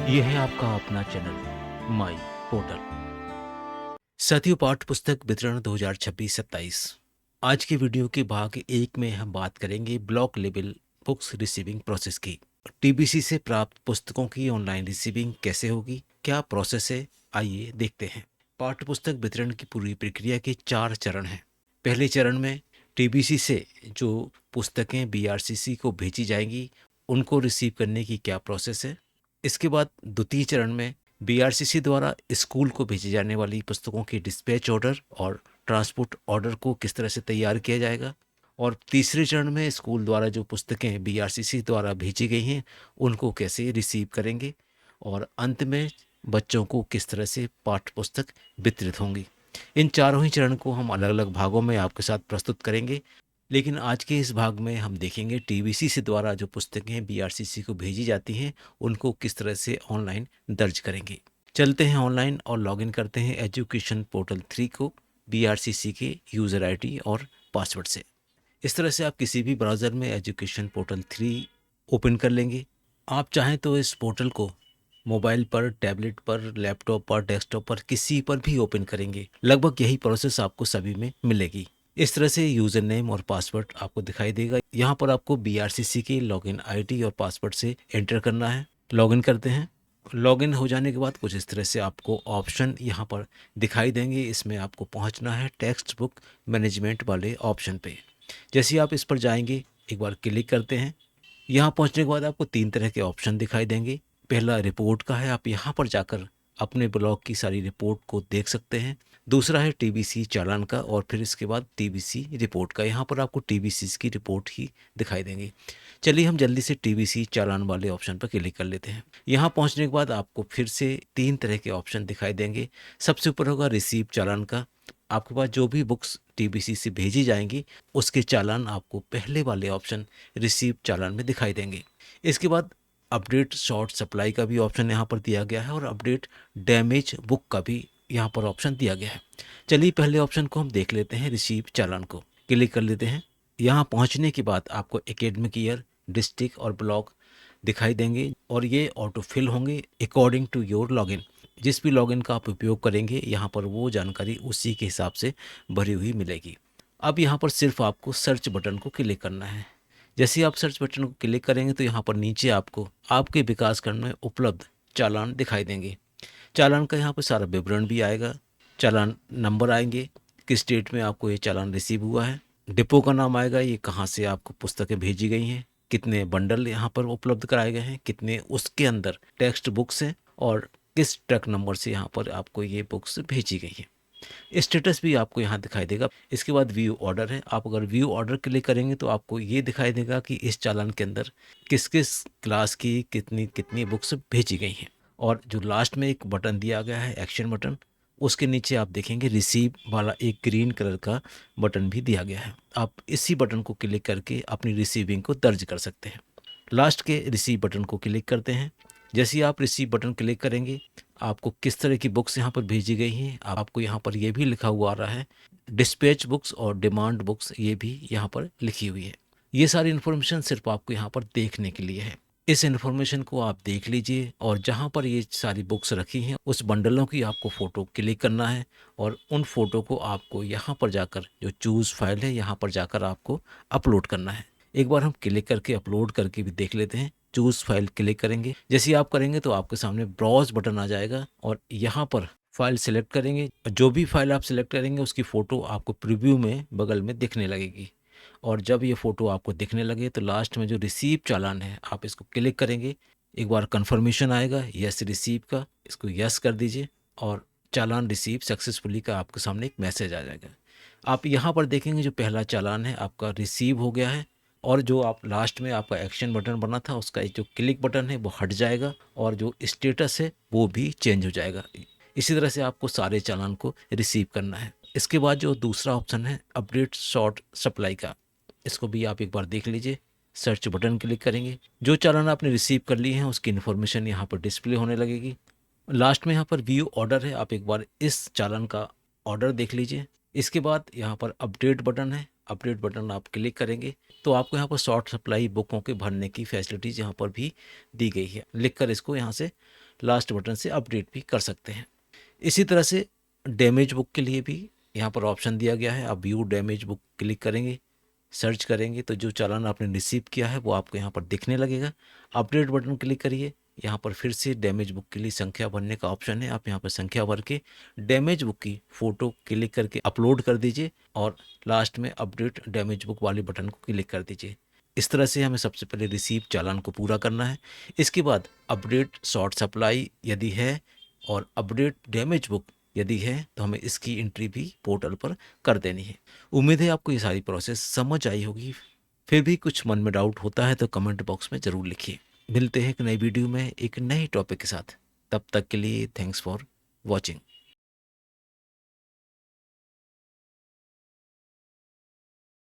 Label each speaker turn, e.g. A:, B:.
A: ये है आपका अपना चैनल माई पोर्टल। साथियों, पाठ्य पुस्तक वितरण 2026-27। आज के वीडियो के भाग एक में हम बात करेंगे block level books receiving process की। टीबीसी से प्राप्त पुस्तकों की ऑनलाइन रिसीविंग कैसे होगी, क्या प्रोसेस है, आइए देखते हैं। पाठ्य पुस्तक वितरण की पूरी प्रक्रिया के 4 चरण हैं। पहले चरण में टीबीसी से जो पुस्तकें बीआरसीसी को भेजी जाएंगी उनको रिसीव करने की क्या प्रोसेस है। इसके बाद द्वितीय चरण में बीआरसीसी द्वारा स्कूल को भेजी जाने वाली पुस्तकों की डिस्पैच ऑर्डर और ट्रांसपोर्ट ऑर्डर को किस तरह से तैयार किया जाएगा। और तीसरे चरण में स्कूल द्वारा जो पुस्तकें बीआरसीसी द्वारा भेजी गई हैं उनको कैसे रिसीव करेंगे। और अंत में बच्चों को किस तरह से पाठ्य पुस्तक वितरित होंगी। इन चारों ही चरण को हम अलग अलग भागों में आपके साथ प्रस्तुत करेंगे। लेकिन आज के इस भाग में हम देखेंगे टीबीसी से द्वारा जो पुस्तकें बीआरसीसी को भेजी जाती हैं उनको किस तरह से ऑनलाइन दर्ज करेंगे। चलते हैं ऑनलाइन और लॉगिन करते हैं एजुकेशन पोर्टल 3 को बीआरसीसी के यूज़र आईडी और पासवर्ड से। इस तरह से आप किसी भी ब्राउज़र में एजुकेशन पोर्टल 3 ओपन कर लेंगे। आप चाहें तो इस पोर्टल को मोबाइल पर, टैबलेट पर, लैपटॉप पर, डेस्कटॉप पर, किसी पर भी ओपन करेंगे। लगभग यही प्रोसेस आपको सभी में मिलेगी। इस तरह से यूज़र नेम और पासवर्ड आपको दिखाई देगा। यहाँ पर आपको बीआरसीसी की लॉगिन आईडी और पासवर्ड से एंटर करना है। लॉगिन करते हैं। लॉगिन हो जाने के बाद कुछ इस तरह से आपको ऑप्शन यहाँ पर दिखाई देंगे। इसमें आपको पहुँचना है टेक्स्ट बुक मैनेजमेंट वाले ऑप्शन पे। जैसे आप इस पर जाएंगे, एक बार क्लिक करते हैं। यहाँ पहुँचने के बाद आपको 3 तरह के ऑप्शन दिखाई देंगे। पहला रिपोर्ट का है, आप यहाँ पर जाकर अपने ब्लॉक की सारी रिपोर्ट को देख सकते हैं। दूसरा है टीबीसी चालान का और फिर इसके बाद टीबीसी रिपोर्ट का। यहाँ पर आपको टीबीसी की रिपोर्ट ही दिखाई देंगी। चलिए हम जल्दी से टीबीसी चालान वाले ऑप्शन पर क्लिक कर लेते हैं। यहाँ पहुँचने के बाद आपको फिर से 3 तरह के ऑप्शन दिखाई देंगे। सबसे ऊपर होगा रिसीव चालान का। आपके पास जो भी बुक्स टीबीसी से भेजी जाएंगी उसके चालान आपको पहले वाले ऑप्शन रिसीव चालान में दिखाई देंगे। इसके बाद अपडेट शॉर्ट सप्लाई का भी ऑप्शन यहाँ पर दिया गया है और अपडेट डैमेज बुक का भी यहाँ पर ऑप्शन दिया गया है। चलिए पहले ऑप्शन को हम देख लेते हैं, रिसीव चालान को क्लिक कर लेते हैं। यहाँ पहुँचने के बाद आपको एकेडमिक ईयर, डिस्ट्रिक्ट और ब्लॉक दिखाई देंगे और ये ऑटो फिल होंगे अकॉर्डिंग टू योर लॉगिन। जिस भी लॉगिन का आप उपयोग करेंगे यहाँ पर वो जानकारी उसी के हिसाब से भरी हुई मिलेगी। अब यहाँ पर सिर्फ आपको सर्च बटन को क्लिक करना है। जैसे ही आप सर्च बटन को क्लिक करेंगे तो यहाँ पर नीचे आपको आपके विकास खंड में उपलब्ध चालान दिखाई देंगे। चालान का यहाँ पर सारा विवरण भी आएगा। चालान नंबर आएंगे, किस डेट में आपको ये चालान रिसीव हुआ है। डिपो का नाम आएगा, ये कहाँ से आपको पुस्तकें भेजी गई हैं, कितने बंडल यहाँ पर उपलब्ध कराए गए हैं, कितने उसके अंदर टेक्स्ट बुक्स हैं और किस ट्रक नंबर से यहाँ पर आपको ये बुक्स भेजी गई हैं। स्टेटस भी आपको यहाँ दिखाई देगा। इसके बाद व्यू ऑर्डर है। आप अगर व्यू ऑर्डर क्लिक करेंगे तो आपको ये दिखाई देगा कि इस चालान के अंदर किस किस क्लास की कितनी कितनी बुक्स भेजी गई हैं। और जो लास्ट में एक बटन दिया गया है एक्शन बटन, उसके नीचे आप देखेंगे रिसीव वाला एक ग्रीन कलर का बटन भी दिया गया है। आप इसी बटन को क्लिक करके अपनी रिसीविंग को दर्ज कर सकते हैं। लास्ट के रिसीव बटन को क्लिक करते हैं। जैसे ही आप रिसीव बटन क्लिक करेंगे आपको किस तरह की बुक्स यहाँ पर भेजी गई हैं आपको यहाँ पर ये भी लिखा हुआ आ रहा है। डिस्पैच बुक्स और डिमांड बुक्स ये भी यहाँ पर लिखी हुई है। ये सारी इन्फॉर्मेशन सिर्फ आपको यहाँ पर देखने के लिए है। इस इन्फॉर्मेशन को आप देख लीजिए और जहाँ पर ये सारी बुक्स रखी हैं उस बंडलों की आपको फ़ोटो क्लिक करना है और उन फ़ोटो को आपको यहाँ पर जाकर जो चूज़ फाइल है यहाँ पर जाकर आपको अपलोड करना है। एक बार हम क्लिक करके अपलोड करके भी देख लेते हैं। चूज़ फाइल क्लिक करेंगे। जैसे ही आप करेंगे तो आपके सामने ब्राउज बटन आ जाएगा और यहाँ पर फाइल सिलेक्ट करेंगे। जो भी फाइल आप सिलेक्ट करेंगे उसकी फ़ोटो आपको प्रीव्यू में बगल में दिखने लगेगी। और जब ये फ़ोटो आपको दिखने लगे तो लास्ट में जो रिसीव चालान है आप इसको क्लिक करेंगे। एक बार कन्फर्मेशन आएगा यस रिसीव का, इसको यस कर दीजिए और चालान रिसीव सक्सेसफुली का आपके सामने एक मैसेज आ जाएगा। आप यहाँ पर देखेंगे जो पहला चालान है आपका रिसीव हो गया है और जो आप लास्ट में आपका एक्शन बटन बना था उसका जो क्लिक बटन है वो हट जाएगा और जो स्टेटस है वो भी चेंज हो जाएगा। इसी तरह से आपको सारे चालान को रिसीव करना है। इसके बाद जो दूसरा ऑप्शन है अपडेट शॉर्ट सप्लाई का, इसको भी आप एक बार देख लीजिए। सर्च बटन क्लिक करेंगे, जो चालान आपने रिसीव कर लिए हैं उसकी इन्फॉर्मेशन यहाँ पर डिस्प्ले होने लगेगी। लास्ट में यहाँ पर व्यू ऑर्डर है, आप एक बार इस चालान का ऑर्डर देख लीजिए। इसके बाद यहाँ पर अपडेट बटन है, अपडेट बटन आप क्लिक करेंगे तो आपको यहाँ पर शॉर्ट सप्लाई बुकों के भरने की फैसिलिटीज़ यहाँ पर भी दी गई है। लिख कर इसको यहाँ से लास्ट बटन से अपडेट भी कर सकते हैं। इसी तरह से डैमेज बुक के लिए भी यहाँ पर ऑप्शन दिया गया है। आप व्यू डैमेज बुक क्लिक करेंगे, सर्च करेंगे तो जो चालान आपने रिसीव किया है वो आपको यहाँ पर दिखने लगेगा। अपडेट बटन क्लिक करिए, यहाँ पर फिर से डैमेज बुक के लिए संख्या भरने का ऑप्शन है। आप यहाँ पर संख्या भर के डैमेज बुक की फ़ोटो क्लिक करके अपलोड कर दीजिए और लास्ट में अपडेट डैमेज बुक वाले बटन को क्लिक कर दीजिए। इस तरह से हमें सबसे पहले रिसीव चालान को पूरा करना है। इसके बाद अपडेट शॉर्ट सप्लाई यदि है और अपडेट डैमेज बुक यदि है तो हमें इसकी एंट्री भी पोर्टल पर कर देनी है। उम्मीद है आपको ये सारी प्रोसेस समझ आई होगी। फिर भी कुछ मन में डाउट होता है तो कमेंट बॉक्स में ज़रूर लिखिए। मिलते हैं एक नई वीडियो में एक नए टॉपिक के साथ। तब तक के लिए थैंक्स फॉर वॉचिंग।